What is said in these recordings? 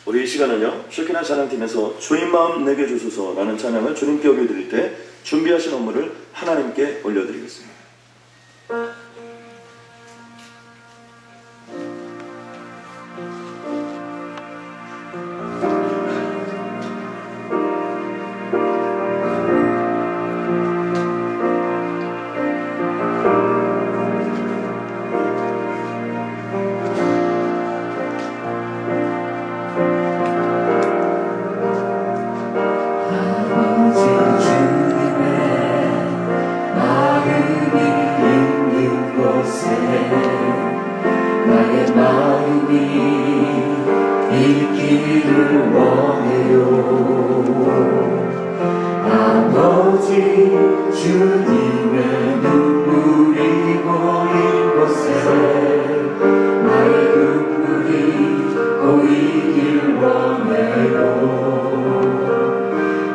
우리 이 시간은요, 쉐키나 찬양팀에서 주님 마음 내게 주소서라는 찬양을 주님께 올려드릴 때 준비하신 업무를 하나님께 올려드리겠습니다. 나의 마음이 있기를 원해요. 아버지 주님의 눈물이 고인 곳에 나의 눈물이 고이길 원해요.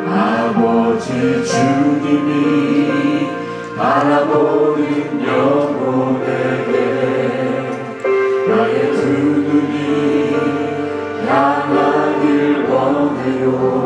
아버지 주님이 바라보는 영혼에게 나의 두 눈이 향하길 원해요.